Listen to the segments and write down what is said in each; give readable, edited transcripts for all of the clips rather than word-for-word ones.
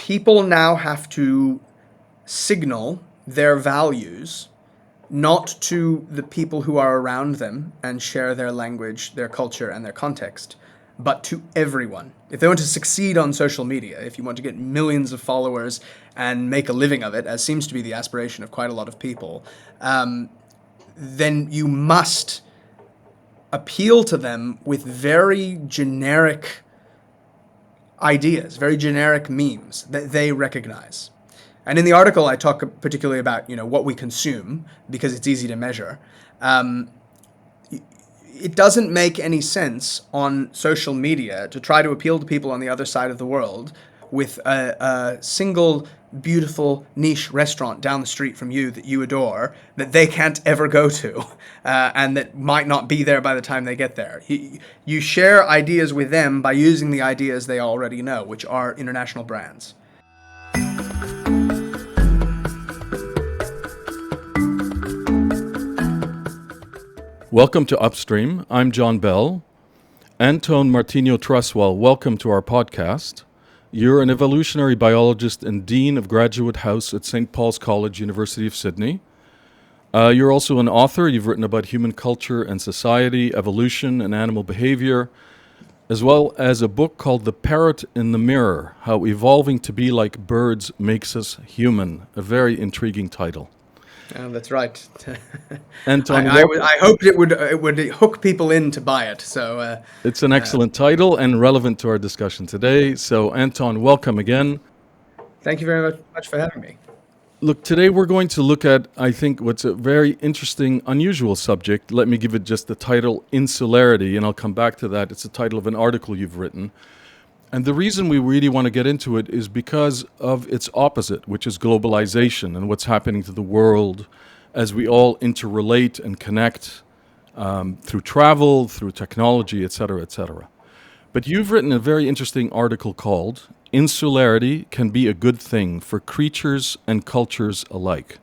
people now have to signal their values not to the people who are around them and share their language, their culture, and their context, but to everyone. If they want to succeed on social media, if you want to get millions of followers and make a living of it, as seems to be the aspiration of quite a lot of people, then you must appeal to them with very generic ideas, very generic memes that they recognize. And in the article, I talk particularly about what we consume because it's easy to measure. It doesn't make any sense on social media to try to appeal to people on the other side of the world with a single beautiful niche restaurant down the street from you that you adore that they can't ever go to and that might not be there by the time they get there. You share ideas with them by using the ideas they already know, which are international brands. Welcome to Upstream. I'm John Bell. Antone Martinho Truswell, welcome to our podcast. You're an evolutionary biologist and Dean of Graduate House at St. Paul's College, University of Sydney. You're also an author. You've written about human culture and society, evolution and animal behavior, as well as a book called The Parrot in the Mirror, How Evolving to Be Like Birds Makes Us Human, a very intriguing title. That's right. Antone, I hoped it would hook people in to buy it. So it's an excellent title and relevant to our discussion today. So, Antone, welcome again. Thank you very much for having me. Look, today we're going to look at, I think, what's a very interesting, unusual subject. Let me give it just the title, Insularity, and I'll come back to that. It's the title of an article you've written. And the reason we really want to get into it is because of its opposite, which is globalization and what's happening to the world as we all interrelate and connect through travel, through technology, et cetera, et cetera. But you've written a very interesting article called Insularity Can Be a Good Thing for Creatures and Cultures Alike.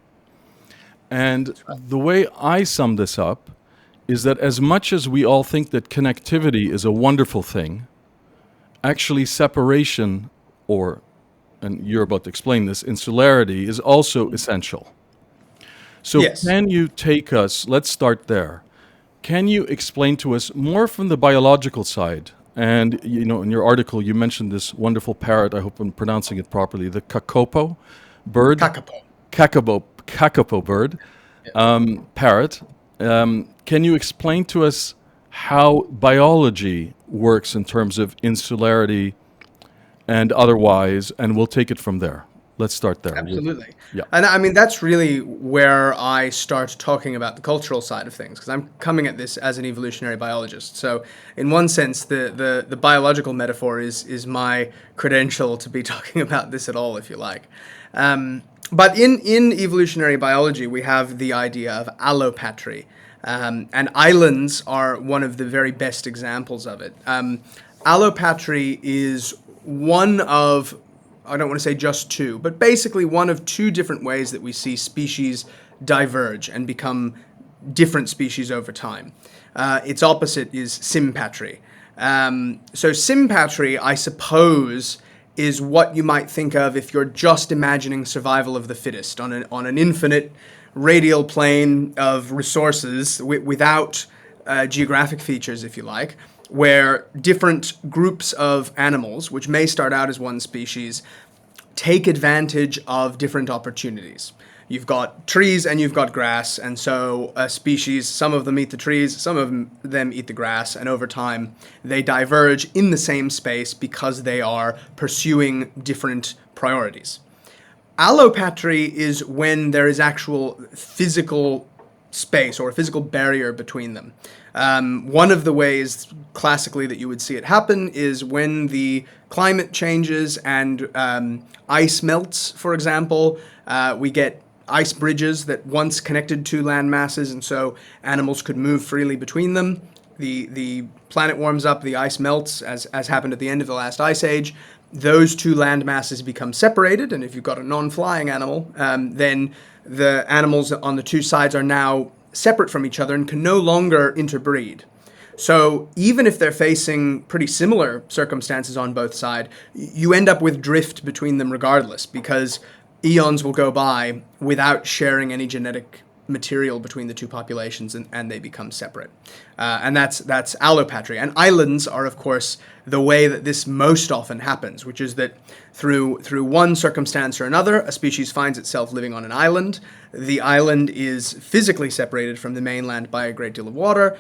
And the way I sum this up is that as much as we all think that connectivity is a wonderful thing, actually separation, and you're about to explain this, insularity is also essential. So yes. Can you take us, let's start there. Can you explain to us more from the biological side? And, in your article, you mentioned this wonderful parrot, I hope I'm pronouncing it properly, the kakapo bird. Kakapo bird, parrot. Can you explain to us how biology works in terms of insularity and otherwise, and we'll take it from there. Let's start there. Absolutely. Yeah. And I mean, that's really where I start talking about the cultural side of things, because I'm coming at this as an evolutionary biologist. So in one sense, the biological metaphor is my credential to be talking about this at all, if you like. But in evolutionary biology, we have the idea of allopatry. And islands are one of the very best examples of it. Allopatry is one of, I don't want to say just two, but basically one of two different ways that we see species diverge and become different species over time. Its opposite is sympatry. So sympatry, I suppose, is what you might think of if you're just imagining survival of the fittest on an infinite radial plane of resources without geographic features, if you like, where different groups of animals, which may start out as one species, take advantage of different opportunities. You've got trees and you've got grass, and so a species, some of them eat the trees, some of them eat the grass, and over time they diverge in the same space because they are pursuing different priorities. Allopatry is when there is actual physical space or a physical barrier between them. One of the ways classically that you would see it happen is when the climate changes and ice melts, for example. We get ice bridges that once connected two land masses, and so animals could move freely between them. The planet warms up, the ice melts, as happened at the end of the last ice age. Those two land masses become separated, and if you've got a non-flying animal, then the animals on the two sides are now separate from each other and can no longer interbreed. So even if they're facing pretty similar circumstances on both sides, you end up with drift between them regardless, because eons will go by without sharing any genetic material between the two populations, and they become separate. And that's allopatry. And islands are, of course, the way that this most often happens, which is that through one circumstance or another, a species finds itself living on an island. The island is physically separated from the mainland by a great deal of water.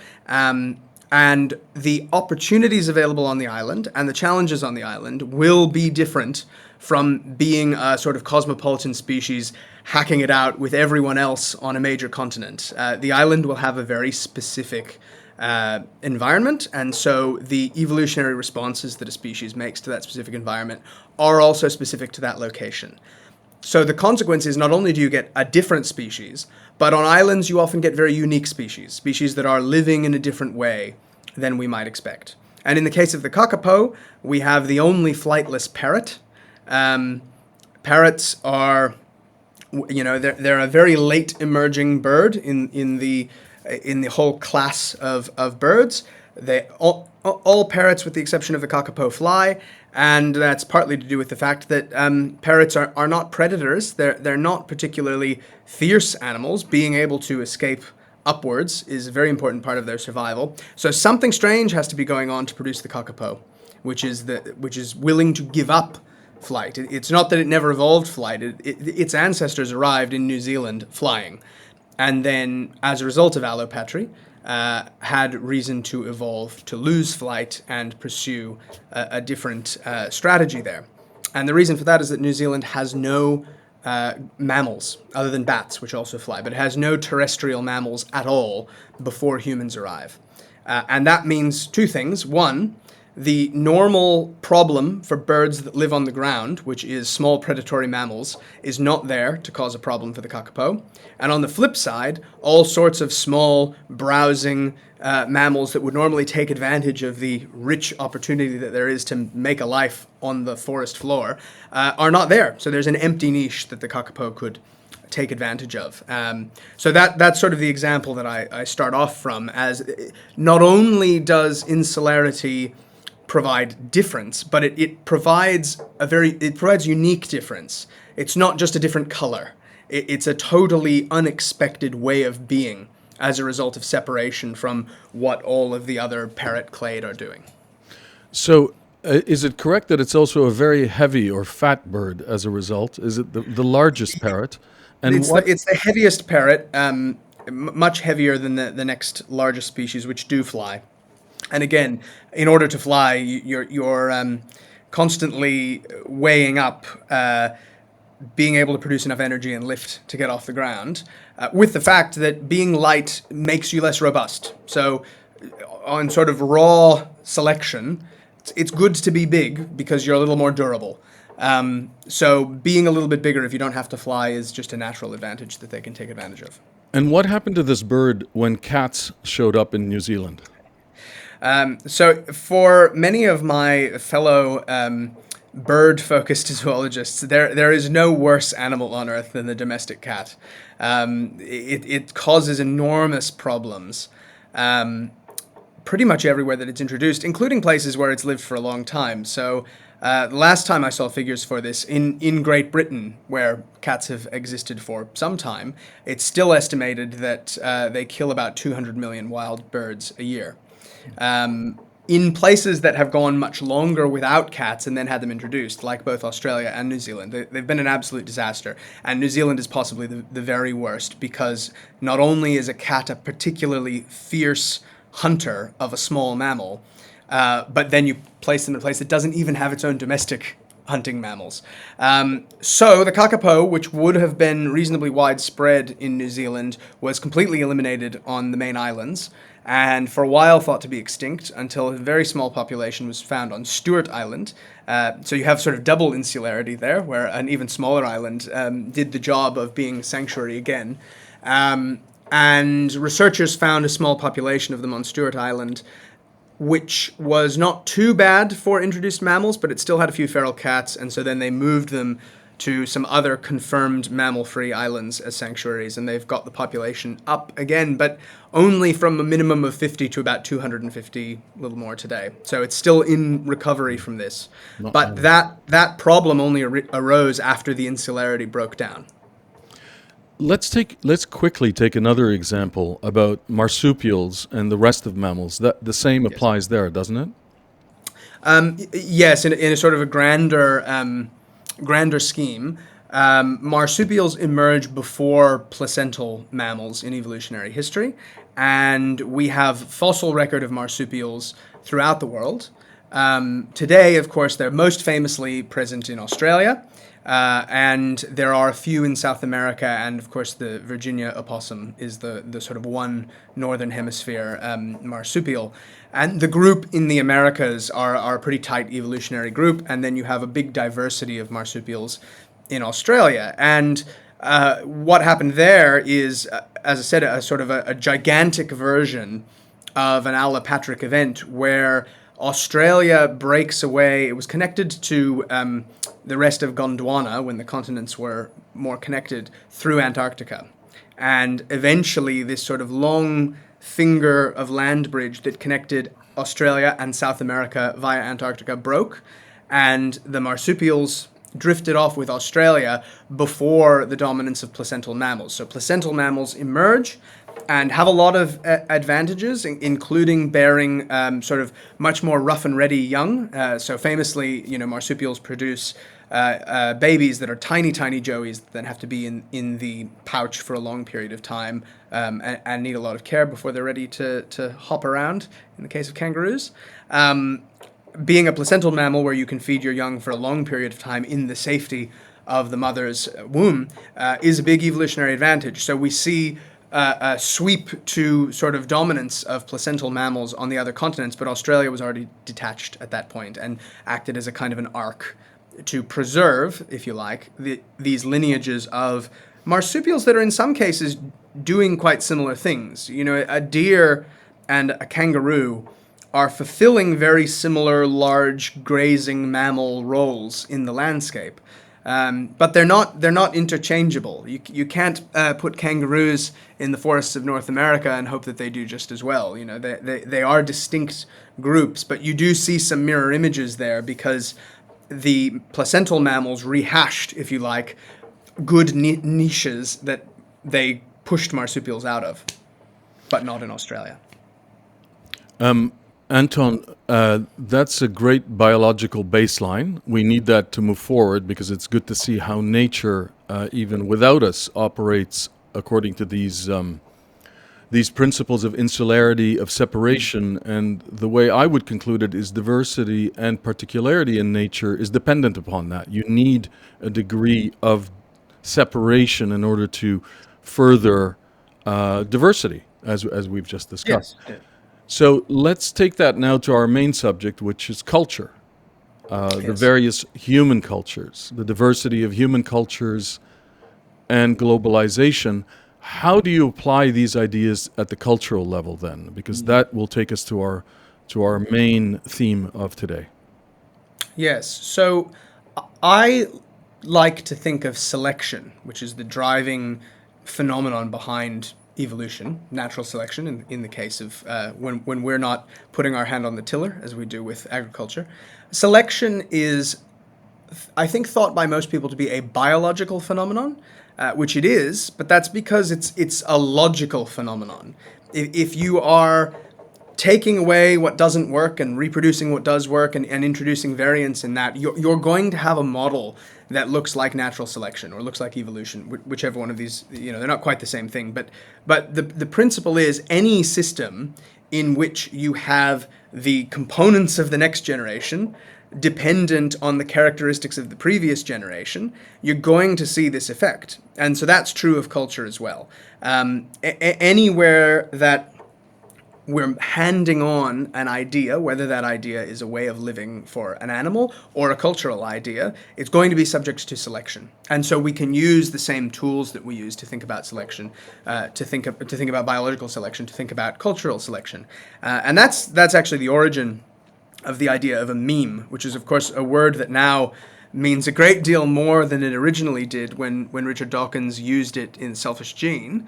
And the opportunities available on the island and the challenges on the island will be different from being a sort of cosmopolitan species hacking it out with everyone else on a major continent. The island will have a very specific environment, and so the evolutionary responses that a species makes to that specific environment are also specific to that location. So the consequence is not only do you get a different species, but on islands you often get very unique species that are living in a different way than we might expect. And in the case of the kakapo, we have the only flightless parrot. Parrots are, they're a very late emerging bird in the whole class of birds. All parrots, with the exception of the kakapo, fly, and that's partly to do with the fact that parrots are not predators. They're not particularly fierce animals. Being able to escape upwards is a very important part of their survival. So something strange has to be going on to produce the kakapo, which is willing to give up flight. It's not that it never evolved flight. Its ancestors arrived in New Zealand flying, and then as a result of allopatry, had reason to evolve to lose flight and pursue a different strategy there. And the reason for that is that New Zealand has no mammals other than bats, which also fly, but it has no terrestrial mammals at all before humans arrive. And that means two things. One, the normal problem for birds that live on the ground, which is small predatory mammals, is not there to cause a problem for the kakapo. And on the flip side, all sorts of small, browsing mammals that would normally take advantage of the rich opportunity that there is to make a life on the forest floor are not there. So there's an empty niche that the kakapo could take advantage of. So that's sort of the example that I start off from, as not only does insularity provide difference, but it provides unique difference. It's not just a different color. It's a totally unexpected way of being as a result of separation from what all of the other parrot clade are doing. So is it correct that it's also a very heavy or fat bird as a result? Is it the largest parrot? And it's the heaviest parrot, much heavier than the next largest species, which do fly. And again, in order to fly, you're constantly weighing up being able to produce enough energy and lift to get off the ground, with the fact that being light makes you less robust. So on sort of raw selection, it's good to be big because you're a little more durable. So being a little bit bigger if you don't have to fly is just a natural advantage that they can take advantage of. And what happened to this bird when cats showed up in New Zealand? So for many of my fellow bird-focused zoologists, there is no worse animal on earth than the domestic cat. It causes enormous problems pretty much everywhere that it's introduced, including places where it's lived for a long time. So the last time I saw figures for this, in Great Britain, where cats have existed for some time, it's still estimated that they kill about 200 million wild birds a year. In places that have gone much longer without cats and then had them introduced, like both Australia and New Zealand, they've been an absolute disaster. And New Zealand is possibly the very worst, because not only is a cat a particularly fierce hunter of a small mammal, but then you place them in a place that doesn't even have its own domestic hunting mammals. So the kakapo, which would have been reasonably widespread in New Zealand, was completely eliminated on the main islands, and for a while thought to be extinct until a very small population was found on Stewart Island. So you have sort of double insularity there, where an even smaller island did the job of being a sanctuary again. And researchers found a small population of them on Stewart Island, which was not too bad for introduced mammals, but it still had a few feral cats, and so then they moved them to some other confirmed mammal-free islands as sanctuaries, and they've got the population up again, but only from a minimum of 50 to about 250, a little more today. So it's still in recovery from this. Not But many. that problem only arose after the insularity broke down. Let's quickly take another example about marsupials and the rest of mammals. That the same Yes. applies there, doesn't it? Yes, in a sort of a grander scheme, marsupials emerge before placental mammals in evolutionary history, and we have fossil record of marsupials throughout the world. Today, of course, they're most famously present in Australia, and there are a few in South America, and of course, the Virginia opossum is the sort of one northern hemisphere marsupial. And the group in the Americas are a pretty tight evolutionary group, and then you have a big diversity of marsupials in Australia. And what happened there is, as I said, a sort of a gigantic version of an allopatric event where Australia breaks away. It was connected to the rest of Gondwana when the continents were more connected through Antarctica. And eventually, this sort of long finger of land bridge that connected Australia and South America via Antarctica broke, and the marsupials drifted off with Australia before the dominance of placental mammals. So placental mammals emerge and have a lot of advantages, including bearing sort of much more rough and ready young. So famously, marsupials produce babies that are tiny, tiny joeys that then have to be in the pouch for a long period of time and need a lot of care before they're ready to hop around, in the case of kangaroos. Being a placental mammal where you can feed your young for a long period of time in the safety of the mother's womb is a big evolutionary advantage. So we see a sweep to sort of dominance of placental mammals on the other continents, but Australia was already detached at that point and acted as a kind of an arc to preserve, if you like, these lineages of marsupials that are in some cases doing quite similar things. A deer and a kangaroo are fulfilling very similar large grazing mammal roles in the landscape. But they're not interchangeable. You can't put kangaroos in the forests of North America and hope that they do just as well. They are distinct groups, but you do see some mirror images there because the placental mammals rehashed, if you like, good niches that they pushed marsupials out of, but not in Australia. Anton, that's a great biological baseline. We need that to move forward because it's good to see how nature, even without us, operates according to these principles of insularity, of separation. And the way I would conclude it is diversity and particularity in nature is dependent upon that. You need a degree of separation in order to further diversity, as we've just discussed. Yes. So let's take that now to our main subject, which is culture, the Yes. various human cultures, the diversity of human cultures and globalization. How do you apply these ideas at the cultural level then? Because that will take us to our main theme of today. Yes. So I like to think of selection, which is the driving phenomenon behind evolution, natural selection, in the case of when we're not putting our hand on the tiller, as we do with agriculture. Selection is, I think, thought by most people to be a biological phenomenon, which it is, but that's because it's a logical phenomenon. If you are taking away what doesn't work and reproducing what does work and introducing variance in that, you're going to have a model that looks like natural selection or looks like evolution, whichever one of these, they're not quite the same thing. But the principle is any system in which you have the components of the next generation dependent on the characteristics of the previous generation, you're going to see this effect. And so that's true of culture as well. Anywhere that we're handing on an idea, whether that idea is a way of living for an animal or a cultural idea, it's going to be subject to selection. And so we can use the same tools that we use to think about selection, to think about biological selection, to think about cultural selection. And that's actually the origin of the idea of a meme, which is, of course, a word that now means a great deal more than it originally did when Richard Dawkins used it in Selfish Gene.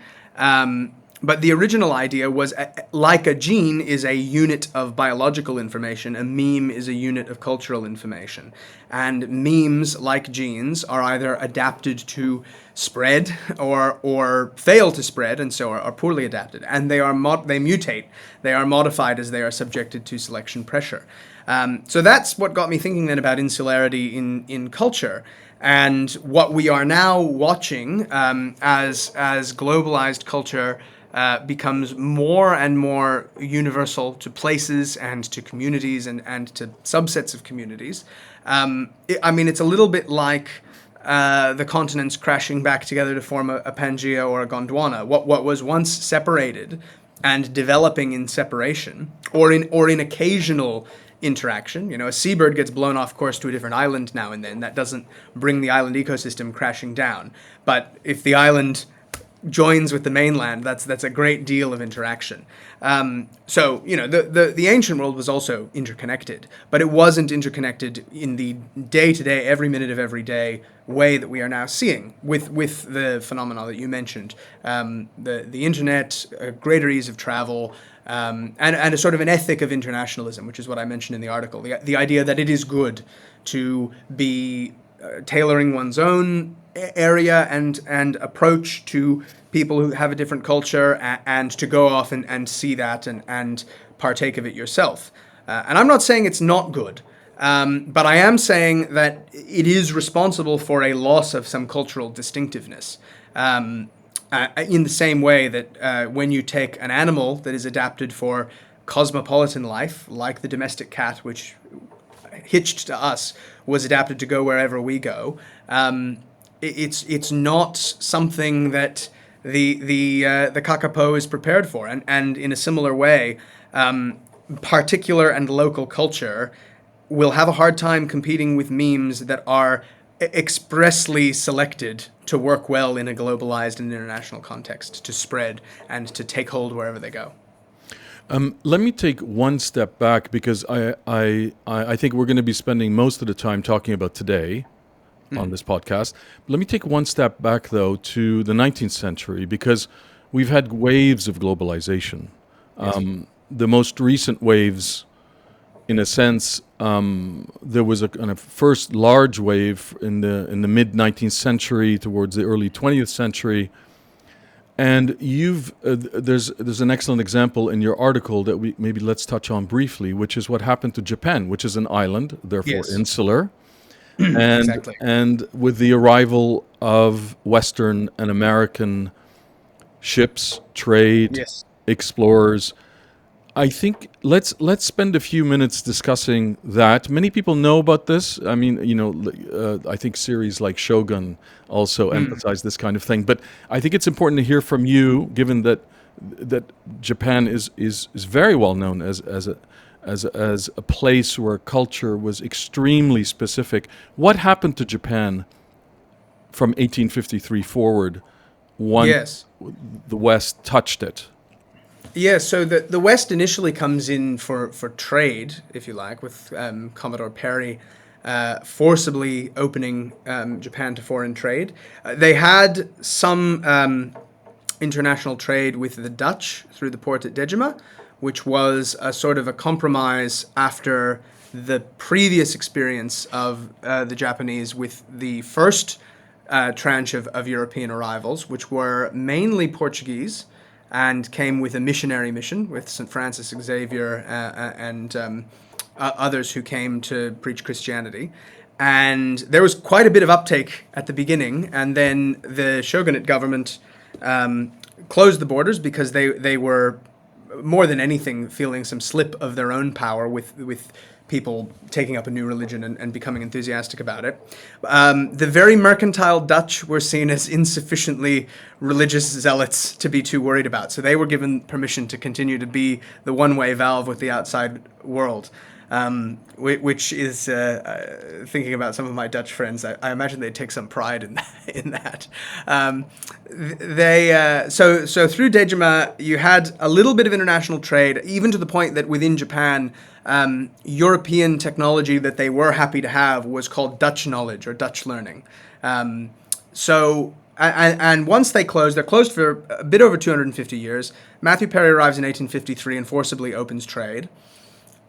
But the original idea was like a gene is a unit of biological information, a meme is a unit of cultural information. And memes, like genes, are either adapted to spread or fail to spread, and so are poorly adapted. And they mutate, they are modified as they are subjected to selection pressure. So that's what got me thinking then about insularity in culture. And what we are now watching as globalized culture becomes more and more universal to places and to communities and to subsets of communities. It's a little bit like the continents crashing back together to form a Pangaea or a Gondwana. What was once separated and developing in separation, or in occasional interaction. A seabird gets blown off course to a different island now and then. That doesn't bring the island ecosystem crashing down. But if the island joins with the mainland, that's a great deal of interaction. The ancient world was also interconnected, but it wasn't interconnected in the day-to-day, every minute of every day way that we are now seeing with the phenomena that you mentioned, the internet, greater ease of travel, and a sort of an ethic of internationalism, which is what I mentioned in the article. The idea that it is good to be tailoring one's own area and approach to people who have a different culture, and to go off and see that and partake of it yourself. And I'm not saying it's not good, but I am saying that it is responsible for a loss of some cultural distinctiveness. In the same way that when you take an animal that is adapted for cosmopolitan life, like the domestic cat, which hitched to us, was adapted to go wherever we go. It's not something that the kakapo is prepared for, and in a similar way, particular and local culture will have a hard time competing with memes that are expressly selected to work well in a globalized and international context, to spread and to take hold wherever they go. Let me take one step back, because I think we're going to be spending most of the time talking about today on this podcast. Let me take one step back, though, to the 19th century, because we've had waves of globalization. Yes. The most recent waves, in a sense, there was a kind of first large wave in the mid 19th century towards the early 20th century. And there's an excellent example in your article that let's touch on briefly, which is what happened to Japan, which is an island, therefore Yes. insular, and Exactly. and with the arrival of Western and American ships, trade, Yes. explorers. I think let's spend a few minutes discussing that. Many people know about this. I mean, I think series like Shogun also emphasize this kind of thing. But I think it's important to hear from you, given that Japan is very well known as a place where culture was extremely specific. What happened to Japan from 1853 forward, once Yes. the West touched it? Yeah, so the West initially comes in for trade, if you like, with Commodore Perry forcibly opening Japan to foreign trade. They had some international trade with the Dutch through the port at Dejima, which was a sort of a compromise after the previous experience of the Japanese with the first tranche of European arrivals, which were mainly Portuguese, and came with a missionary mission with St. Francis Xavier and others who came to preach Christianity. And there was quite a bit of uptake at the beginning, and then the shogunate government closed the borders because they were, more than anything, feeling some slip of their own power with people taking up a new religion and becoming enthusiastic about it. The very mercantile Dutch were seen as insufficiently religious zealots to be too worried about, so they were given permission to continue to be the one-way valve with the outside world. which is thinking about some of my Dutch friends. I imagine they take some pride in that. In that. So through Dejima, you had a little bit of international trade, even to the point that within Japan, European technology that they were happy to have was called Dutch knowledge or Dutch learning. And once they're closed for a bit over 250 years. Matthew Perry arrives in 1853 and forcibly opens trade.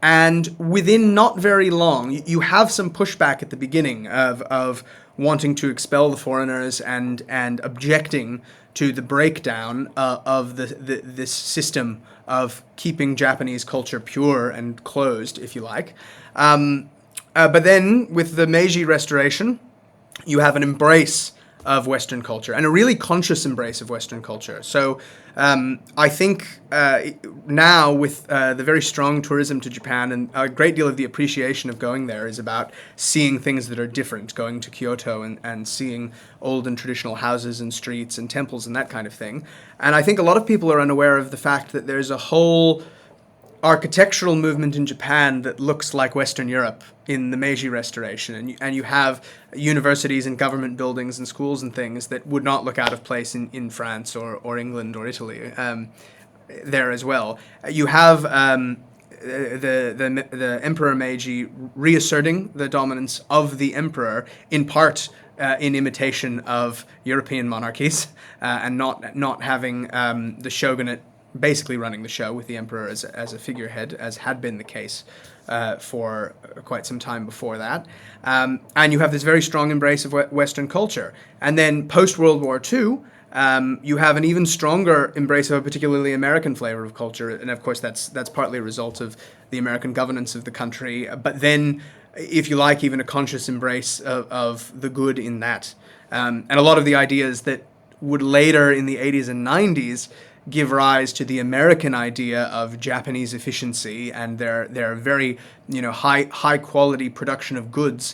And within not very long, you have some pushback at the beginning of wanting to expel the foreigners and objecting to the breakdown of this system of keeping Japanese culture pure and closed, if you like. But then with the Meiji Restoration, you have an embrace of Western culture and a really conscious embrace of Western culture. So I think now with the very strong tourism to Japan, and a great deal of the appreciation of going there is about seeing things that are different, going to Kyoto and seeing old and traditional houses and streets and temples and that kind of thing. And I think a lot of people are unaware of the fact that there's a whole architectural movement in Japan that looks like Western Europe in the Meiji Restoration, and you have universities and government buildings and schools and things that would not look out of place in France or England or Italy there as well. You have the Emperor Meiji reasserting the dominance of the emperor in part in imitation of European monarchies and not having the shogunate basically running the show with the emperor as a figurehead, as had been the case for quite some time before that. And you have this very strong embrace of Western culture. And then post-World War II, you have an even stronger embrace of a particularly American flavor of culture. And of course, that's partly a result of the American governance of the country. But then, if you like, even a conscious embrace of the good in that. And a lot of the ideas that would later in the 80s and 90s give rise to the American idea of Japanese efficiency and their very high quality production of goods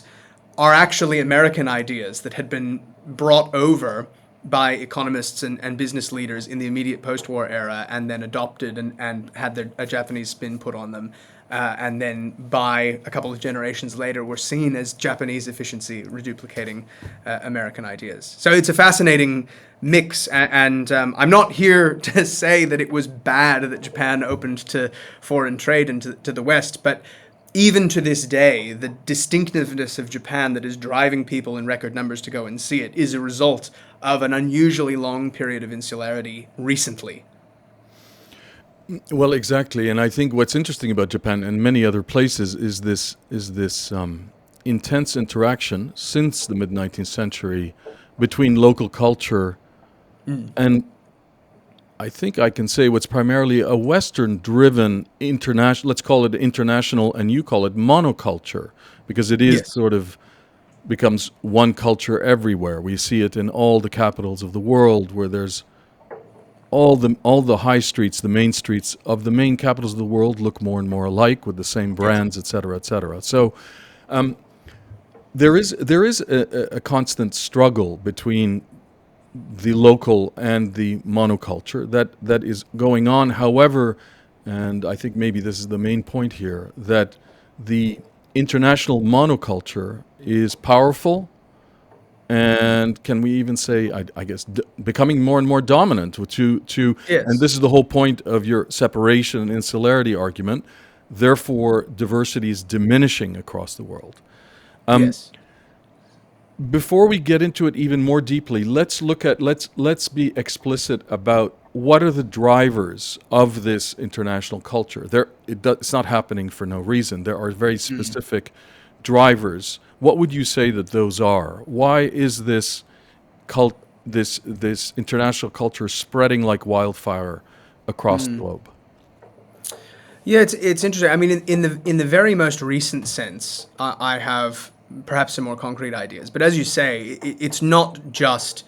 are actually American ideas that had been brought over by economists and business leaders in the immediate post-war era and then adopted and had a Japanese spin put on them. And then by a couple of generations later were seen as Japanese efficiency, reduplicating American ideas. So it's a fascinating mix, and I'm not here to say that it was bad that Japan opened to foreign trade and to the West, but even to this day, the distinctiveness of Japan that is driving people in record numbers to go and see it is a result of an unusually long period of insularity recently. Well, exactly, and I think what's interesting about Japan and many other places is this intense interaction since the mid 19th century between local culture and I think I can say what's primarily a Western-driven international. Let's call it international, and you call it monoculture, because it is Yes. sort of becomes one culture everywhere. We see it in all the capitals of the world, where there's all the high streets, the main streets of the main capitals of the world look more and more alike with the same Yes. brands, et cetera, et cetera. So there is a constant struggle between the local and the monoculture that is going on. However, and I think maybe this is the main point here, that the international monoculture is powerful and can we even say, I guess, becoming more and more dominant and Yes. this is the whole point of your separation and insularity argument. Therefore, diversity is diminishing across the world. Yes. Before we get into it even more deeply, let's be explicit about what are the drivers of this international culture. It's not happening for no reason. There are very specific drivers. What would you say that those are? Why is this this international culture spreading like wildfire across the globe? Yeah, it's interesting. I mean, in the very most recent sense, I have perhaps some more concrete ideas. But as you say, it's not just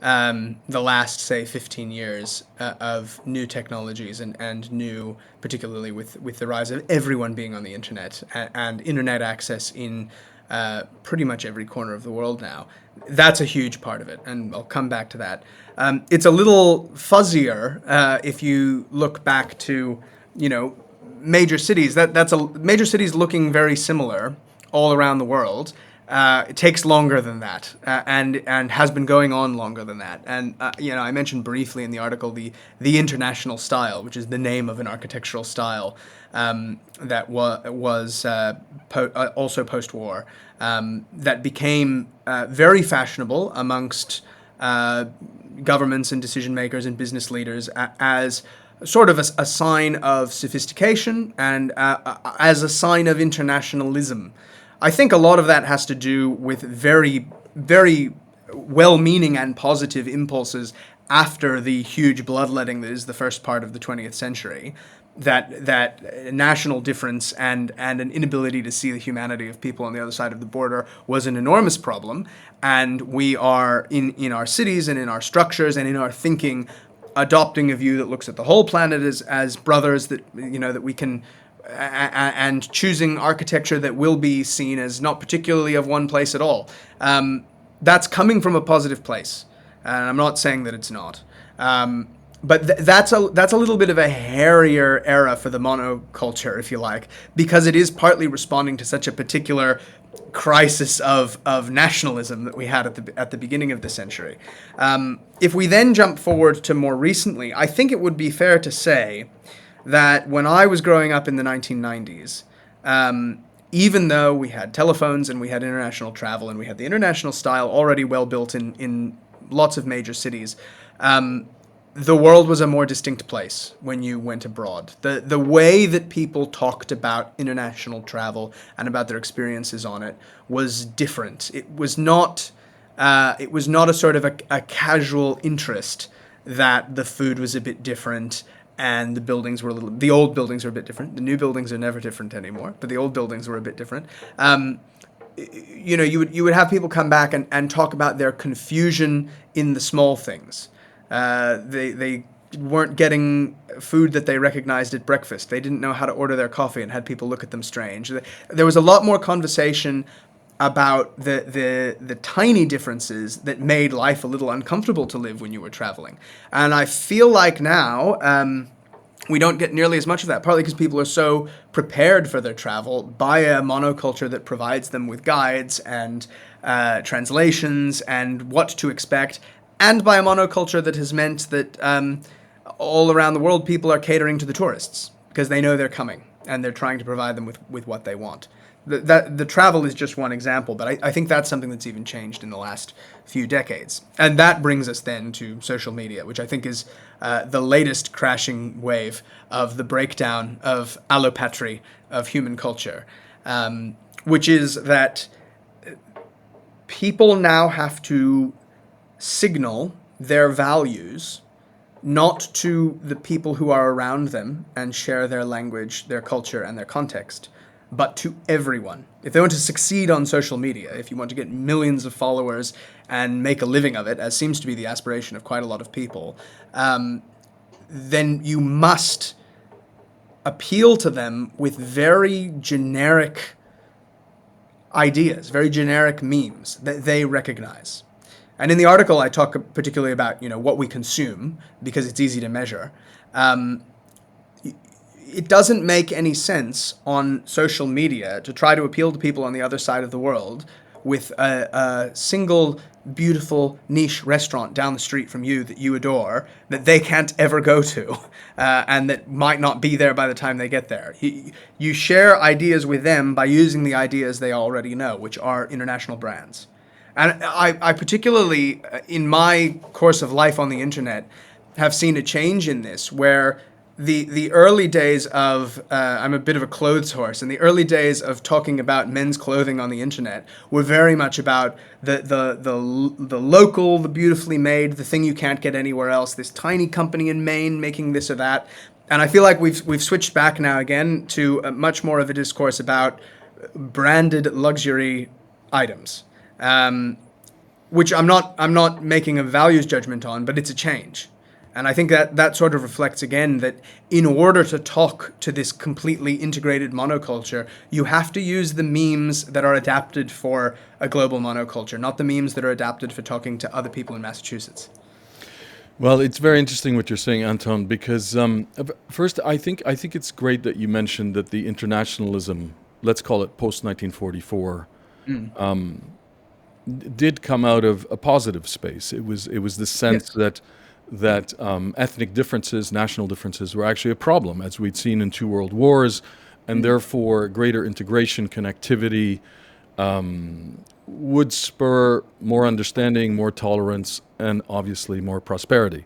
the last, say, 15 years of new technologies and new, particularly with the rise of everyone being on the internet and internet access in pretty much every corner of the world now. That's a huge part of it, and I'll come back to that. It's a little fuzzier if you look back to, major cities, that's a major cities looking very similar all around the world. It takes longer than that, and has been going on longer than that. And I mentioned briefly in the article the international style, which is the name of an architectural style that was also post-war, that became very fashionable amongst governments and decision makers and business leaders as sort of a sign of sophistication and as a sign of internationalism. I think a lot of that has to do with very, very well-meaning and positive impulses after the huge bloodletting that is the first part of the 20th century. That national difference and an inability to see the humanity of people on the other side of the border was an enormous problem, and we are in our cities and in our structures and in our thinking adopting a view that looks at the whole planet as brothers, that that we can, and choosing architecture that will be seen as not particularly of one place at all. That's coming from a positive place, and I'm not saying that it's not. But that's a little bit of a hairier era for the monoculture, if you like, because it is partly responding to such a particular crisis of nationalism that we had at the beginning of the century. If we then jump forward to more recently, I think it would be fair to say that when I was growing up in the 1990s, even though we had telephones and we had international travel and we had the international style already well built in lots of major cities, the world was a more distinct place when you went abroad. The way that people talked about international travel and about their experiences on it was different. It was not a sort of a casual interest that the food was a bit different and the buildings were the old buildings were a bit different. The new buildings are never different anymore, but the old buildings were a bit different. You would have people come back and talk about their confusion in the small things. They weren't getting food that they recognized at breakfast. They didn't know how to order their coffee and had people look at them strange. There was a lot more conversation about the tiny differences that made life a little uncomfortable to live when you were traveling. And I feel like now we don't get nearly as much of that, partly because people are so prepared for their travel by a monoculture that provides them with guides and translations and what to expect, and by a monoculture that has meant that all around the world people are catering to the tourists because they know they're coming and they're trying to provide them with what they want. The travel is just one example, but I think that's something that's even changed in the last few decades. And that brings us then to social media, which I think is the latest crashing wave of the breakdown of allopatry of human culture, which is that people now have to signal their values not to the people who are around them and share their language, their culture, and their context, but to everyone. If they want to succeed on social media, if you want to get millions of followers and make a living of it, as seems to be the aspiration of quite a lot of people, then you must appeal to them with very generic ideas, very generic memes that they recognize. And in the article, I talk particularly about what we consume because it's easy to measure. It doesn't make any sense on social media to try to appeal to people on the other side of the world with a single beautiful niche restaurant down the street from you that you adore that they can't ever go to and that might not be there by the time they get there. You share ideas with them by using the ideas they already know, which are international brands. And I particularly, in my course of life on the internet, have seen a change in this where the early days of, I'm a bit of a clothes horse, and the early days of talking about men's clothing on the internet were very much about the local, the beautifully made, the thing you can't get anywhere else, this tiny company in Maine making this or that. And I feel like we've switched back now again to much more of a discourse about branded luxury items, which I'm not making a values judgment on, but it's a change. And I think that sort of reflects again that in order to talk to this completely integrated monoculture, you have to use the memes that are adapted for a global monoculture, not the memes that are adapted for talking to other people in Massachusetts. Well, it's very interesting what you're saying, Anton, because first, I think it's great that you mentioned that the internationalism, let's call it post 1944, Mm. did come out of a positive space. It was the sense Yes. that ethnic differences, national differences, were actually a problem, as we'd seen in two world wars, and Mm. therefore greater integration, connectivity would spur more understanding, more tolerance, and obviously more prosperity.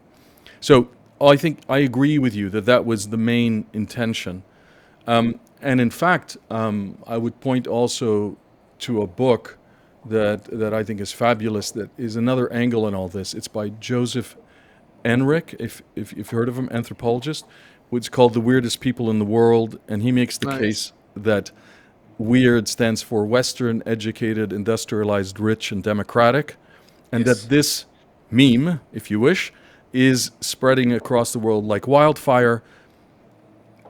So I think I agree with you that that was the main intention. And in fact, I would point also to a book that I think is fabulous. That is another angle in all this. It's by Joseph Enrich, if you've heard of him, anthropologist. It's called "The Weirdest People in the World," and he makes the Nice. case that weird stands for Western, educated, industrialized, rich, and democratic, and that Yes. this meme, if you wish, is spreading across the world like wildfire,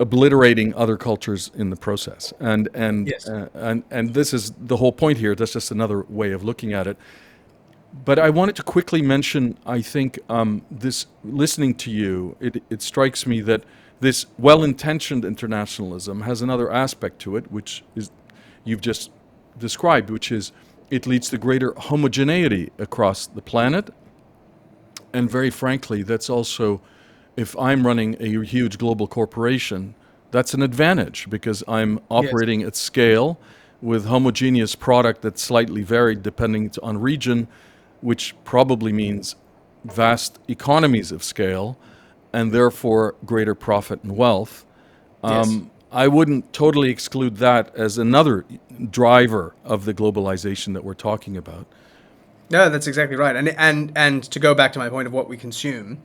obliterating other cultures in the process. Yes. And this is the whole point here. That's just another way of looking at it. But I wanted to quickly mention, I think, this listening to you, it strikes me that this well-intentioned internationalism has another aspect to it, which is you've just described, which is it leads to greater homogeneity across the planet. And very frankly, that's also, if I'm running a huge global corporation, that's an advantage because I'm Yes. operating at scale with homogeneous product that's slightly varied depending on region, which probably means vast economies of scale and therefore greater profit and wealth. Yes. I wouldn't totally exclude that as another driver of the globalization that we're talking about. No, that's exactly right. And to go back to my point of what we consume,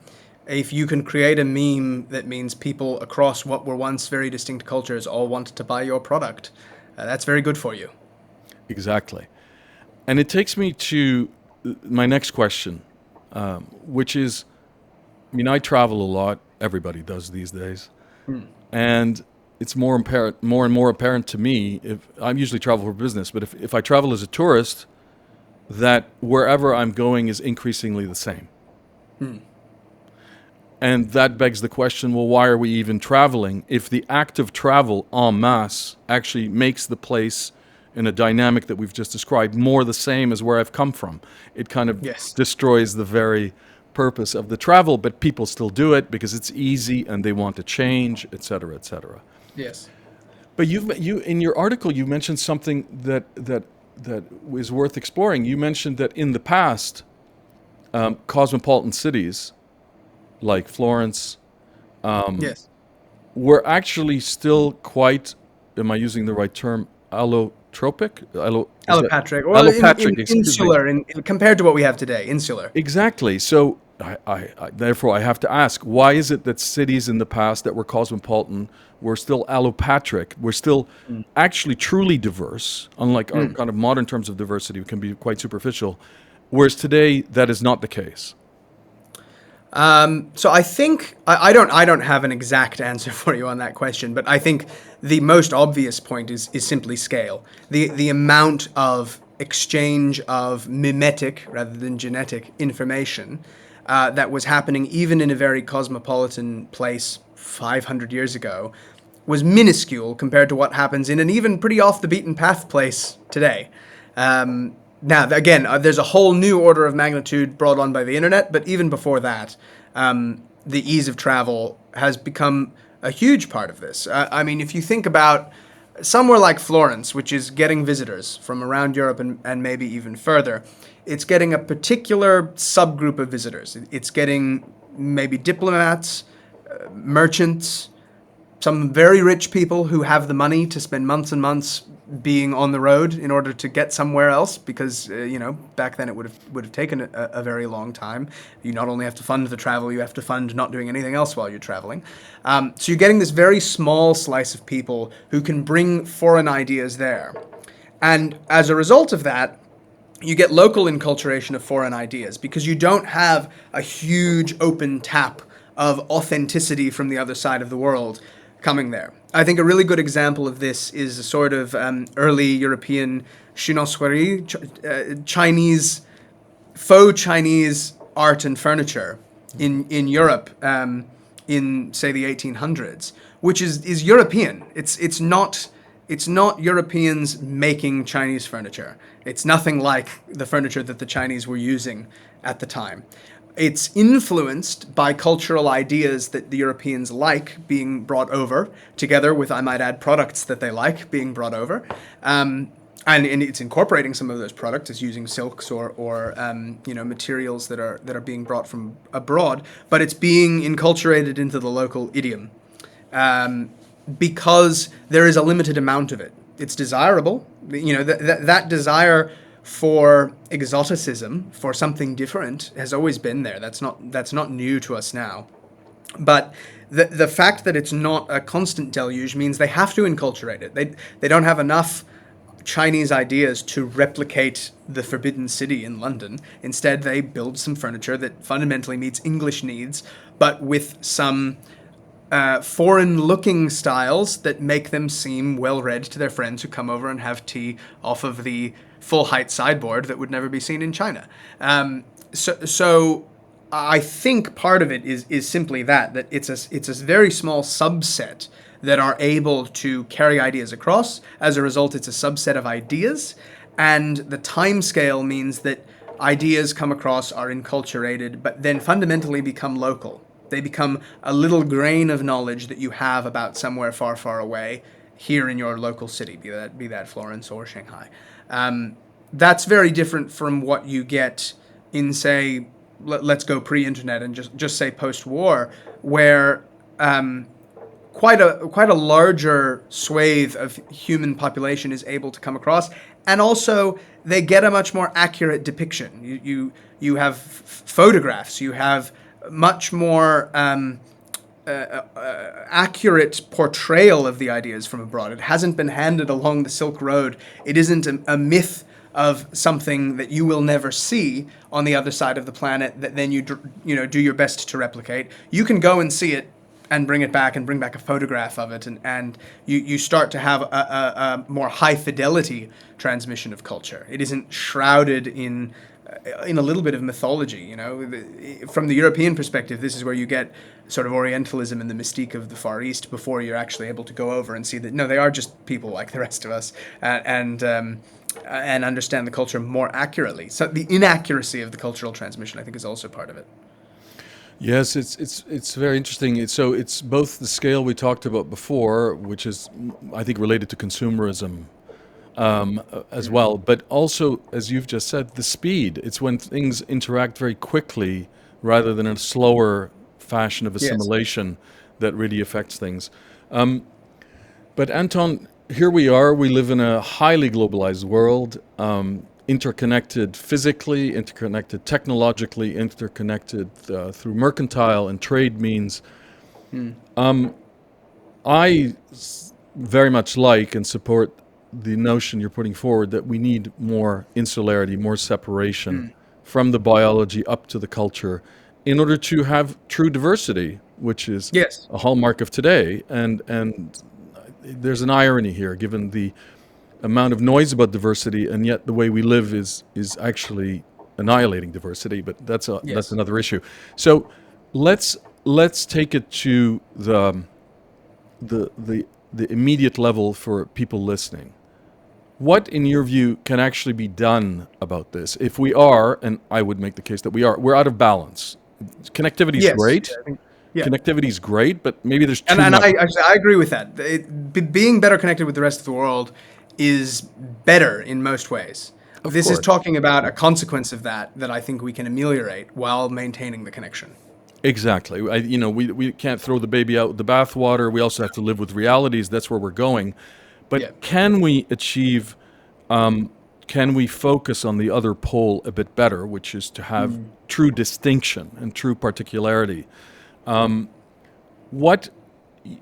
if you can create a meme that means people across what were once very distinct cultures all want to buy your product, that's very good for you. Exactly. And it takes me to my next question, which is, I mean, I travel a lot. Everybody does these days, Hmm. and it's more and more apparent to me. If I'm usually travel for business, but if I travel as a tourist, that wherever I'm going is increasingly the same. Hmm. And that begs the question, well, why are we even traveling if the act of travel en masse actually makes the place in a dynamic that we've just described more the same as where I've come from? It kind of Yes. destroys the very purpose of the travel, but people still do it because it's easy and they want to change, et cetera, et cetera. Yes. But you in your article you mentioned something that is worth exploring. You mentioned that in the past, cosmopolitan cities like Florence Yes. were actually still quite, am I using the right term, allotropic? Is that Allopatric, well, allopatric? in Excuse me. insular, compared to what we have today, insular. Exactly. So, therefore, I have to ask, why is it that cities in the past that were cosmopolitan were still allopatric, were still Mm. actually truly diverse, unlike our Mm. kind of modern terms of diversity, can be quite superficial, whereas today that is not the case? So I think I don't have an exact answer for you on that question, but I think the most obvious point is simply scale. The amount of exchange of mimetic rather than genetic information that was happening even in a very cosmopolitan place 500 years ago was minuscule compared to what happens in an even pretty off the beaten path place today. Now, again, there's a whole new order of magnitude brought on by the internet, but even before that, the ease of travel has become a huge part of this. I mean, if you think about somewhere like Florence, which is getting visitors from around Europe and maybe even further, it's getting a particular subgroup of visitors. It's getting maybe diplomats, merchants, some very rich people who have the money to spend months and months being on the road in order to get somewhere else because back then it would have taken a very long time. You not only have to fund the travel, you have to fund not doing anything else while you're traveling. So you're getting this very small slice of people who can bring foreign ideas there, and as a result of that, you get local enculturation of foreign ideas because you don't have a huge open tap of authenticity from the other side of the world coming there. I think a really good example of this is a sort of early European chinoiserie, Chinese, faux Chinese art and furniture in Europe in say the 1800s, which is European. It's not Europeans making Chinese furniture. It's nothing like the furniture that the Chinese were using at the time. It's influenced by cultural ideas that the Europeans like being brought over, together with, I might add, products that they like being brought over. And it's incorporating some of those products, it's using silks or materials that are being brought from abroad, but it's being enculturated into the local idiom, because there is a limited amount of it. It's desirable, that desire for exoticism, for something different, has always been there. That's not new to us now. But the fact that it's not a constant deluge means they have to enculturate it. They don't have enough Chinese ideas to replicate the Forbidden City in London. Instead, they build some furniture that fundamentally meets English needs, but with some foreign-looking styles that make them seem well-read to their friends who come over and have tea off of the full-height sideboard that would never be seen in China. So I think part of it is simply that it's a very small subset that are able to carry ideas across. As a result, it's a subset of ideas, and the time scale means that ideas come across, are enculturated, but then fundamentally become local. They become a little grain of knowledge that you have about somewhere far, far away here in your local city, be that Florence or Shanghai. That's very different from what you get in, say, let's go pre-internet and just say post-war, where quite a larger swathe of human population is able to come across, and also they get a much more accurate depiction. You have photographs, you have much more accurate portrayal of the ideas from abroad. It hasn't been handed along the Silk Road. It isn't a myth of something that you will never see on the other side of the planet that then you do your best to replicate. You can go and see it and bring it back and bring back a photograph of it, and you start to have a more high fidelity transmission of culture. It isn't shrouded in a little bit of mythology. From the European perspective, this is where you get sort of Orientalism and the mystique of the Far East before you're actually able to go over and see that no, they are just people like the rest of us, and understand the culture more accurately. So the inaccuracy of the cultural transmission, I think, is also part of it. Yes, it's very interesting. So it's both the scale we talked about before, which is, I think, related to consumerism as well, but also, as you've just said, the speed. It's when things interact very quickly rather than a slower fashion of Yes. assimilation that really affects things. But Anton, here we are. We live in a highly globalized world. Interconnected physically, interconnected technologically, interconnected through mercantile and trade means. Very much like and support the notion you're putting forward that we need more insularity, more separation from the biology up to the culture in order to have true diversity, which is Yes. a hallmark of today. And there's an irony here, given the amount of noise about diversity, and yet the way we live is actually annihilating diversity. But that's Yes. another issue. So let's take it to the immediate level for people listening. What, in your view, can actually be done about this? If we are, and I would make the case that we're out of balance. Connectivity is Yes. great. Yeah, I think, yeah. Connectivity is great, but maybe there's too And much. I agree with that. Being better connected with the rest of the world is better in most ways. Of This is course. talking about a consequence of that I think we can ameliorate while maintaining the connection. Exactly. We can't throw the baby out with the bathwater. We also have to live with realities. That's where we're going. But Yeah. can we achieve, can we focus on the other pole a bit better, which is to have true distinction and true particularity? What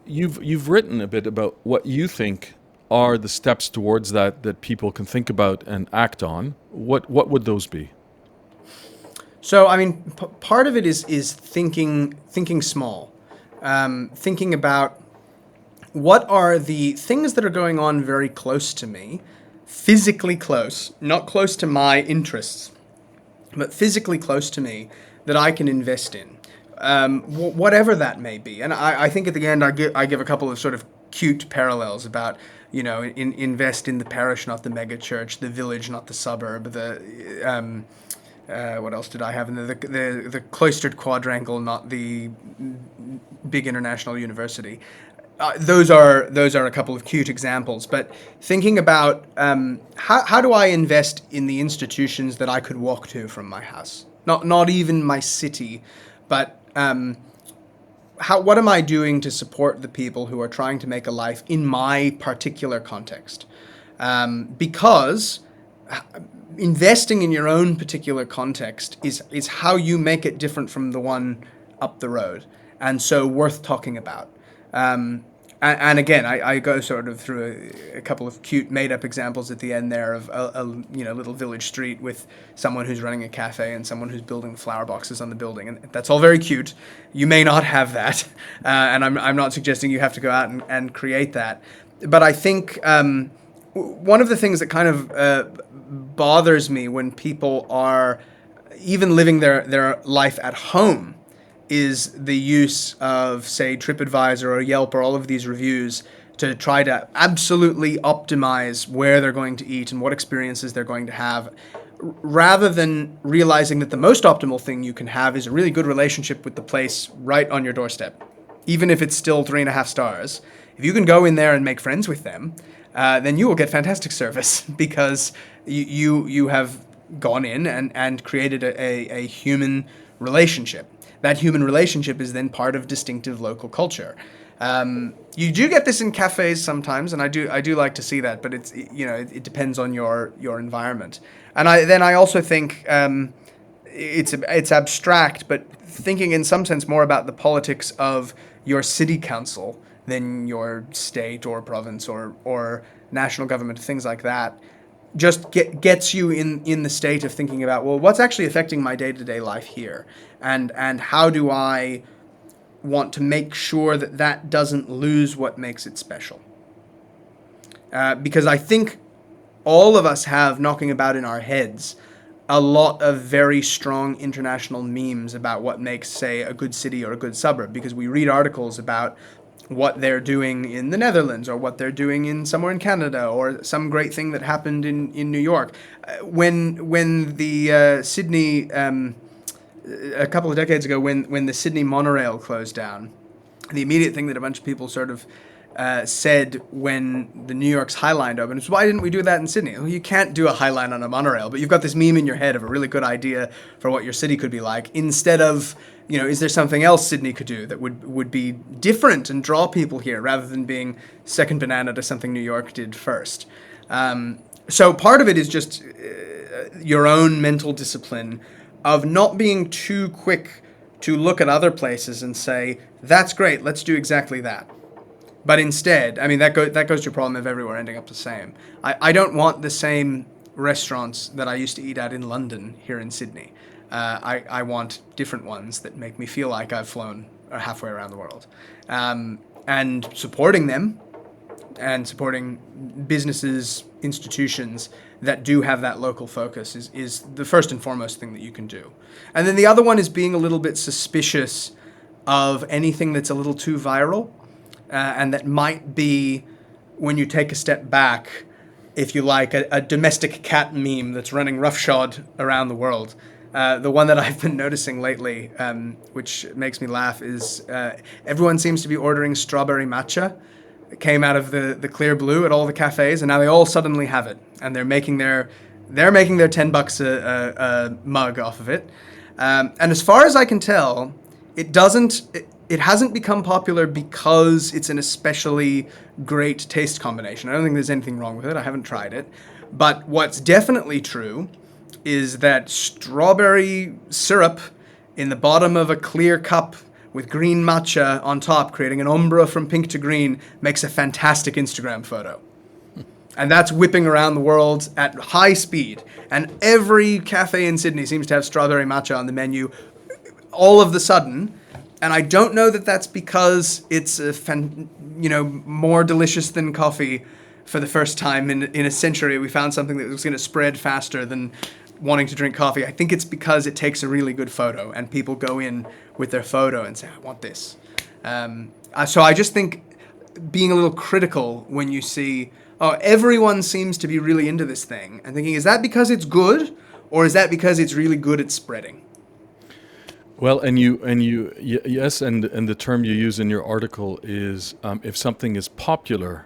you've written a bit about what you think are the steps towards that people can think about and act on. What would those be? So, I mean, part of it is thinking small, thinking about what are the things that are going on very close to me, physically close, not close to my interests, but physically close to me that I can invest in. whatever that may be. And I think at the end I give a couple of sort of cute parallels about, invest in the parish, not the mega church, the village, not the suburb, what else did I have? And the cloistered quadrangle, not the big international university. Those are a couple of cute examples. But thinking about how do I invest in the institutions that I could walk to from my house? Not even my city, but what am I doing to support the people who are trying to make a life in my particular context? Because investing in your own particular context is how you make it different from the one up the road, and so worth talking about. And again, I go sort of through a couple of cute made-up examples at the end there of a little village street with someone who's running a cafe and someone who's building flower boxes on the building, and that's all very cute. You may not have that, and I'm not suggesting you have to go out and create that, but I think one of the things that kind of bothers me when people are even living their life at home is the use of, say, TripAdvisor or Yelp or all of these reviews to try to absolutely optimize where they're going to eat and what experiences they're going to have, rather than realizing that the most optimal thing you can have is a really good relationship with the place right on your doorstep. Even if it's still 3.5 stars, if you can go in there and make friends with them, then you will get fantastic service because you have gone in and created a human relationship. That human relationship is then part of distinctive local culture. You do get this in cafes sometimes, and I do like to see that, but it depends on your environment. And I also think it's abstract, but thinking in some sense more about the politics of your city council than your state or province or national government, things like that, just gets you in the state of thinking about, well, what's actually affecting my day-to-day life here, and how do I want to make sure that doesn't lose what makes it special. Because I think all of us have knocking about in our heads a lot of very strong international memes about what makes, say, a good city or a good suburb, because we read articles about what they're doing in the Netherlands or what they're doing in somewhere in Canada or some great thing that happened in New York. When the Sydney, a couple of decades ago, when the Sydney monorail closed down, the immediate thing that a bunch of people sort of said when the New York's High Line opened was, why didn't we do that in Sydney? Well, you can't do a High Line on a monorail, but you've got this meme in your head of a really good idea for what your city could be like, instead of, is there something else Sydney could do that would be different and draw people here, rather than being second banana to something New York did first. So part of it is just your own mental discipline of not being too quick to look at other places and say, that's great, let's do exactly that. But instead, that goes to your problem of everywhere ending up the same. I don't want the same restaurants that I used to eat at in London here in Sydney. I want different ones that make me feel like I've flown halfway around the world. And supporting them and supporting businesses, institutions that do have that local focus is the first and foremost thing that you can do. And then the other one is being a little bit suspicious of anything that's a little too viral, and that might be, when you take a step back, if you like, a domestic cat meme that's running roughshod around the world. The one that I've been noticing lately, which makes me laugh, is everyone seems to be ordering strawberry matcha. It came out of the clear blue at all the cafes, and now they all suddenly have it, and they're making their $10 a mug off of it. And as far as I can tell, it hasn't become popular because it's an especially great taste combination. I don't think there's anything wrong with it. I haven't tried it. But what's definitely true is that strawberry syrup in the bottom of a clear cup with green matcha on top, creating an ombre from pink to green, makes a fantastic Instagram photo. And that's whipping around the world at high speed. And every cafe in Sydney seems to have strawberry matcha on the menu all of the sudden. And I don't know that that's because it's more delicious than coffee for the first time in a century. We found something that was going to spread faster than wanting to drink coffee, I think it's because it takes a really good photo, and people go in with their photo and say, "I want this." So I just think being a little critical when you see, oh, everyone seems to be really into this thing, and thinking, is that because it's good, or is that because it's really good at spreading? Well, yes, and the term you use in your article is if something is popular,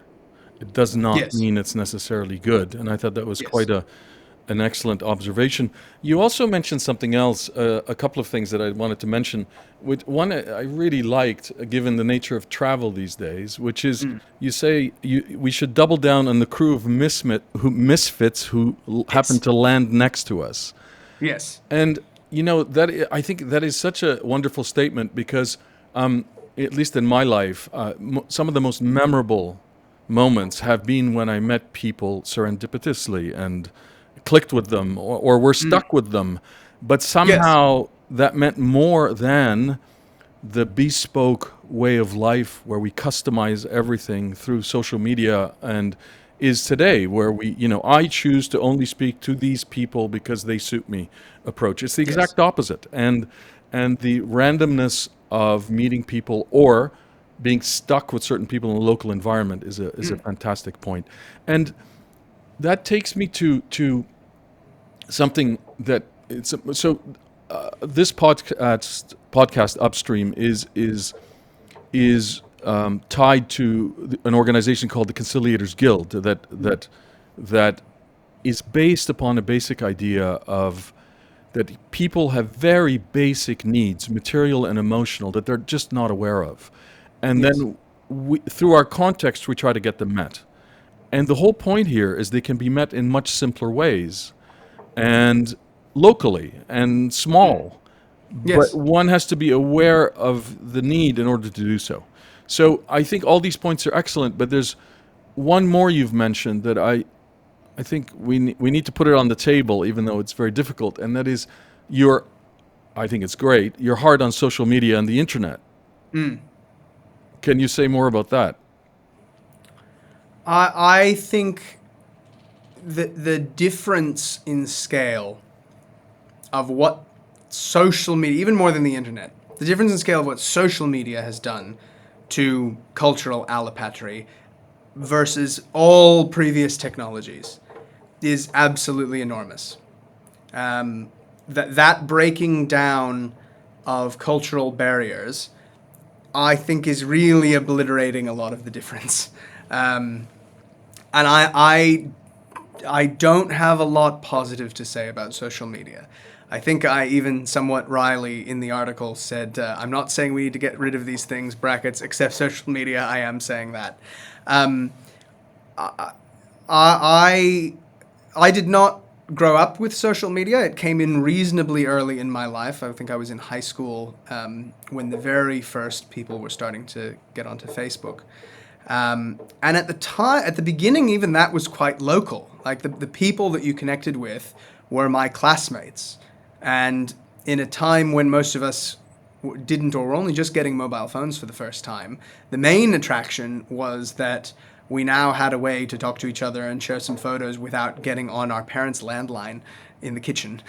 it does not Yes. mean it's necessarily good. And I thought that was Yes. quite an excellent observation. You also mentioned something else, a couple of things that I wanted to mention. Which one I really liked, given the nature of travel these days, which is you say we should double down on the crew of misfits who happen Yes. to land next to us. Yes. And I think that is such a wonderful statement because, at least in my life, some of the most memorable moments have been when I met people serendipitously and clicked with them or were stuck with them. But Yes. somehow that meant more than the bespoke way of life where we customize everything through social media and is today where I choose to only speak to these people because they suit me approach. It's the Yes. exact opposite. And the randomness of meeting people or being stuck with certain people in a local environment is a fantastic point. And that takes me to something that it's so this podcast upstream is tied to an organization called the Conciliators Guild that is based upon a basic idea of that people have very basic needs, material and emotional, that they're just not aware of, and Yes. then through our context we try to get them met. And the whole point here is they can be met in much simpler ways and locally and small, but Yes. one has to be aware of the need in order to do so. So I think all these points are excellent, but there's one more you've mentioned that I think we need to put it on the table, even though it's very difficult, and that is your, I think it's great, you're hard on social media and the internet. Can you say more about that? I think the difference in scale of what social media, even more than the internet, the difference in scale of what social media has done to cultural allopatry versus all previous technologies is absolutely enormous. That breaking down of cultural barriers, I think, is really obliterating a lot of the difference. And I don't have a lot positive to say about social media. I think I even somewhat wryly in the article said, I'm not saying we need to get rid of these things, brackets, except social media. I am saying that. Um, I, I did not grow up with social media. It came in reasonably early in my life. I think I was in high school when the very first people were starting to get onto Facebook. And at the time, at the beginning, even that was quite local. Like the people that you connected with were my classmates. And in a time when most of us didn't or were only just getting mobile phones for the first time, the main attraction was that we now had a way to talk to each other and share some photos without getting on our parents' landline in the kitchen.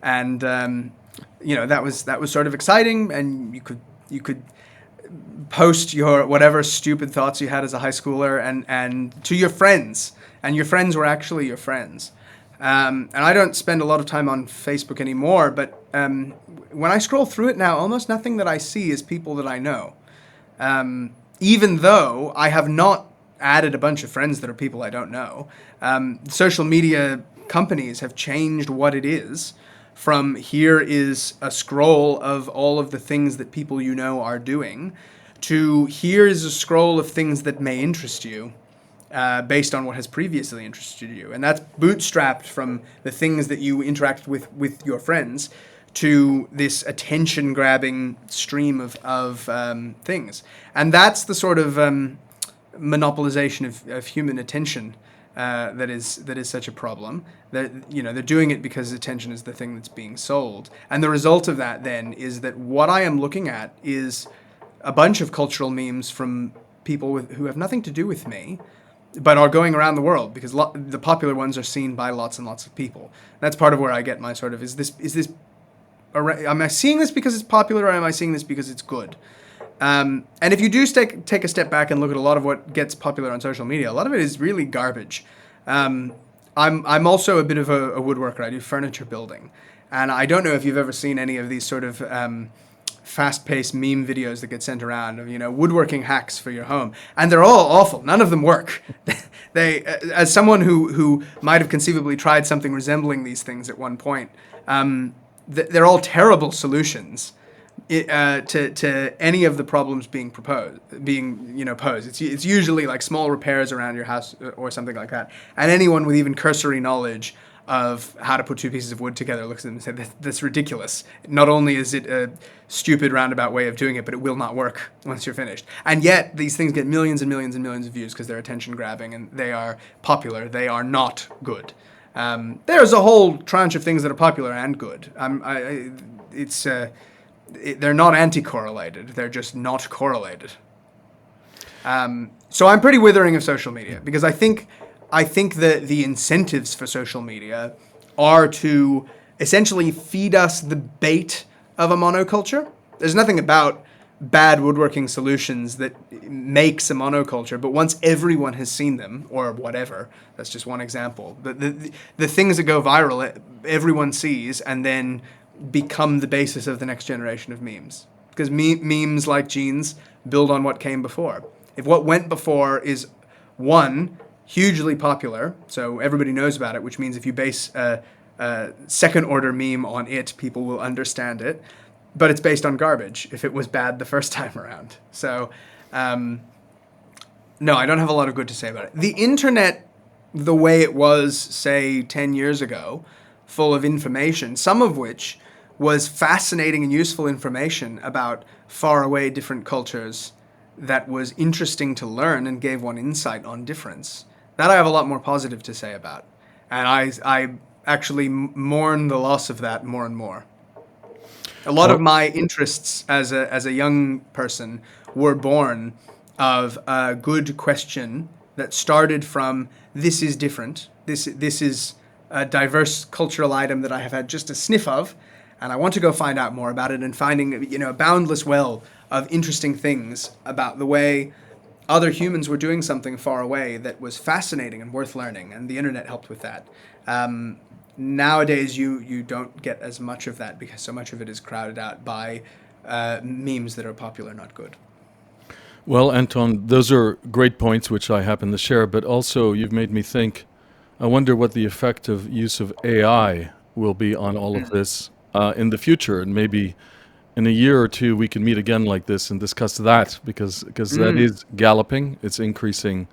And that was sort of exciting, and you could post your whatever stupid thoughts you had as a high schooler and to your friends, and your friends were actually your friends. And I don't spend a lot of time on Facebook anymore, but when I scroll through it now, almost nothing that I see is people that I know. Even though I have not added a bunch of friends that are people I don't know. Social media companies have changed what it is from here is a scroll of all of the things that people you know are doing to here is a scroll of things that may interest you based on what has previously interested you. And that's bootstrapped from the things that you interact with your friends to this attention-grabbing stream of things. And that's the sort of monopolization of human attention that is such a problem. That they're doing it because attention is the thing that's being sold, and the result of that then is that what I am looking at is a bunch of cultural memes from people who have nothing to do with me, but are going around the world because the popular ones are seen by lots and lots of people. That's part of where I get my sort of am I seeing this because it's popular or am I seeing this because it's good? And if you do take a step back and look at a lot of what gets popular on social media, a lot of it is really garbage. I'm also a bit of a woodworker. I do furniture building, and I don't know if you've ever seen any of these sort of fast-paced meme videos that get sent around of woodworking hacks for your home, and they're all awful. None of them work. They, as someone who might have conceivably tried something resembling these things at one point, they're all terrible solutions to any of the problems being posed. It's usually like small repairs around your house or something like that. And anyone with even cursory knowledge of how to put two pieces of wood together looks at them and says, "That's ridiculous. Not only is it a stupid roundabout way of doing it, but it will not work once you're finished." And yet these things get millions and millions and millions of views because they're attention grabbing and they are popular. They are not good. There's a whole tranche of things that are popular and good. They're not anti-correlated. They're just not correlated. So I'm pretty withering of social media because I think that the incentives for social media are to essentially feed us the bait of a monoculture. There's nothing about bad woodworking solutions that makes a monoculture, but once everyone has seen them, or whatever, that's just one example. The things that go viral, everyone sees, and then become the basis of the next generation of memes. Because memes, like genes, build on what came before. If what went before is, one, hugely popular, so everybody knows about it, which means if you base a second order meme on it, people will understand it, but it's based on garbage if it was bad the first time around. So, no, I don't have a lot of good to say about it. The internet, the way it was, say, 10 years ago, full of information, some of which was fascinating and useful information about faraway different cultures that was interesting to learn and gave one insight on difference. That I have a lot more positive to say about. And I actually mourn the loss of that more and more. A lot of my interests as a young person were born of a good question that started from, this is different. This is a diverse cultural item that I have had just a sniff of, and I want to go find out more about it, and finding a boundless well of interesting things about the way other humans were doing something far away that was fascinating and worth learning, and the internet helped with that. Nowadays, you don't get as much of that because so much of it is crowded out by memes that are popular, not good. Well, Anton, those are great points which I happen to share, but also you've made me think, I wonder what the effect of use of AI will be on all of this in the future, and maybe in a year or two we can meet again like this and discuss that because that is galloping. It's increasing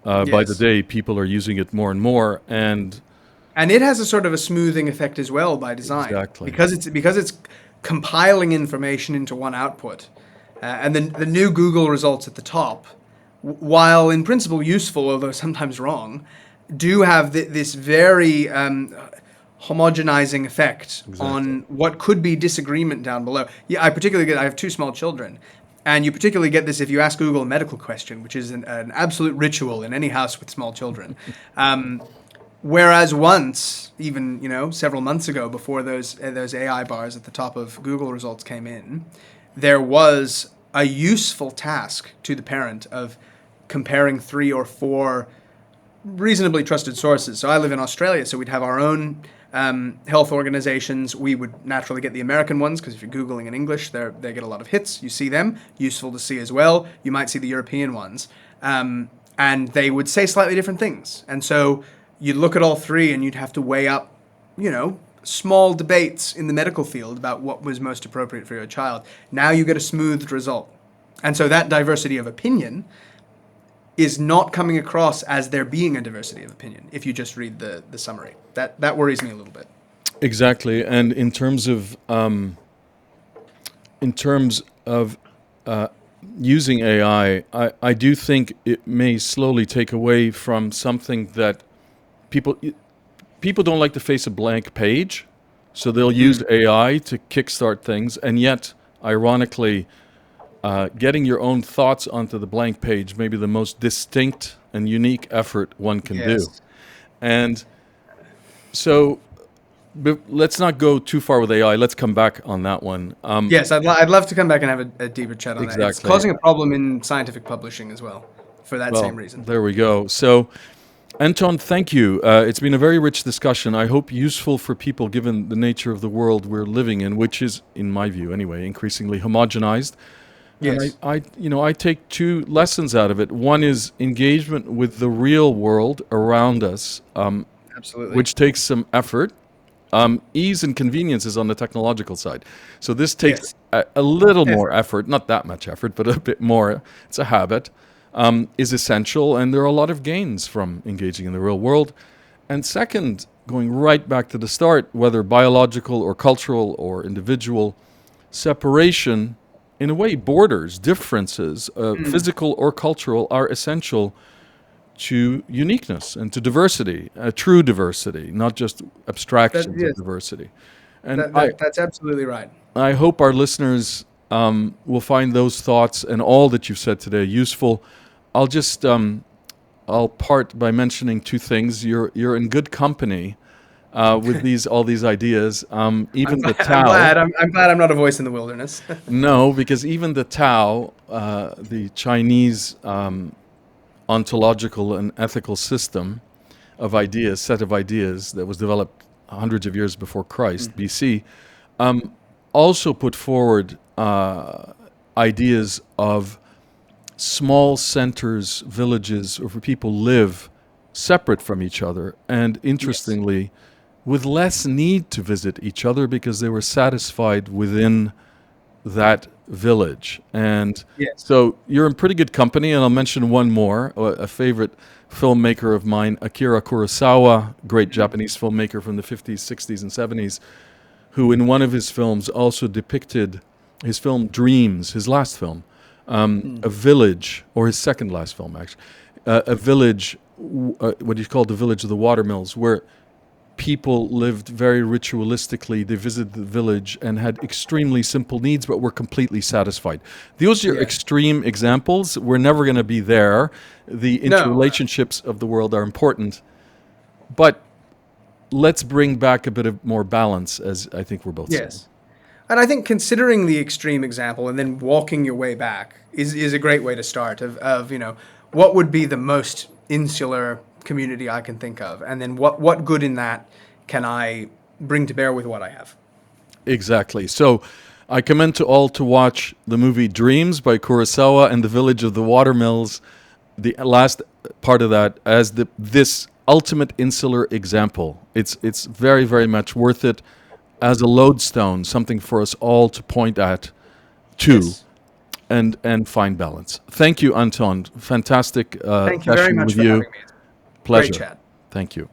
by the Yes. day. People are using it more and more, and And it has a sort of a smoothing effect as well by design, exactly. because it's compiling information into one output, and then the new Google results at the top, while in principle useful, although sometimes wrong, do have this very homogenizing effect Exactly. on what could be disagreement down below. Yeah, I have two small children, and you particularly get this if you ask Google a medical question, which is an absolute ritual in any house with small children. Whereas once, even several months ago, before those AI bars at the top of Google results came in, there was a useful task to the parent of comparing 3 or 4 reasonably trusted sources. So I live in Australia, so we'd have our own health organizations. We would naturally get the American ones because if you're Googling in English, they get a lot of hits. You see them, useful to see as well. You might see the European ones, and they would say slightly different things. And so you'd look at all three and you'd have to weigh up, small debates in the medical field about what was most appropriate for your child. Now you get a smoothed result. And so that diversity of opinion is not coming across as there being a diversity of opinion if you just read the summary. That worries me a little bit. Exactly. And in terms of using AI, I do think it may slowly take away from something that people don't like to face a blank page, so they'll use AI to kickstart things, and yet, ironically, getting your own thoughts onto the blank page may be the most distinct and unique effort one can do. Yes. And so let's not go too far with AI. Let's come back on that one. Yes, I'd love to come back and have a deeper chat on that. It's Exactly. causing a problem in scientific publishing as well, for that same Well, reason. there we go. So, Anton, thank you. It's been a very rich discussion. I hope useful for people given the nature of the world we're living in, which is, in my view anyway, increasingly homogenized. And Yes, I take two lessons out of it. One is engagement with the real world around us, absolutely. which takes some effort. Ease and convenience is on the technological side. So this takes Yes, a little more effort. effort, not that much effort, but a bit more. It's a habit, is essential. And there are a lot of gains from engaging in the real world. And second, going right back to the start, whether biological or cultural or individual, separation, in a way, borders, differences, physical or cultural, are essential to uniqueness and to diversity, true diversity, not just That abstractions of yes, diversity. And that's absolutely right. I hope our listeners will find those thoughts and all that you've said today useful. I'll just I'll part by mentioning two things. You're in good company with all these ideas. Even the I'm Tao. glad. I'm glad I'm not a voice in the wilderness. No, because even the Tao, the Chinese ontological and ethical system of ideas, set of ideas that was developed hundreds of years before Christ, BC, also put forward ideas of small centers, villages, where people live separate from each other, and Yes, interestingly, with less need to visit each other because they were satisfied within that village. And yes. so you're in pretty good company. And I'll mention one more, a favorite filmmaker of mine, Akira Kurosawa, great Japanese filmmaker from the 50s, 60s, and 70s, who in one of his films also depicted his film Dreams, his last film, a village, or his second last film actually, a village, what he called the village of the watermills, where people lived very ritualistically. They visited the village and had extremely simple needs, but were completely satisfied. Those are Yes. extreme examples. We're never going to be there. The No. interrelationships of the world are important, but let's bring back a bit of more balance, as I think we're both saying. Yes. And I think considering the extreme example and then walking your way back is a great way to start of what would be the most insular community I can think of, and then what good in that can I bring to bear with what I have. Exactly. So I commend to all to watch the movie Dreams by Kurosawa and The Village of the Watermills, the last part of that, as this ultimate insular example. It's very, very much worth it as a lodestone, something for us all to point at, to, Yes. and find balance. Thank you, Anton. Fantastic Thank you very session much with for you. having me. It's a great Pleasure. chat. Thank you.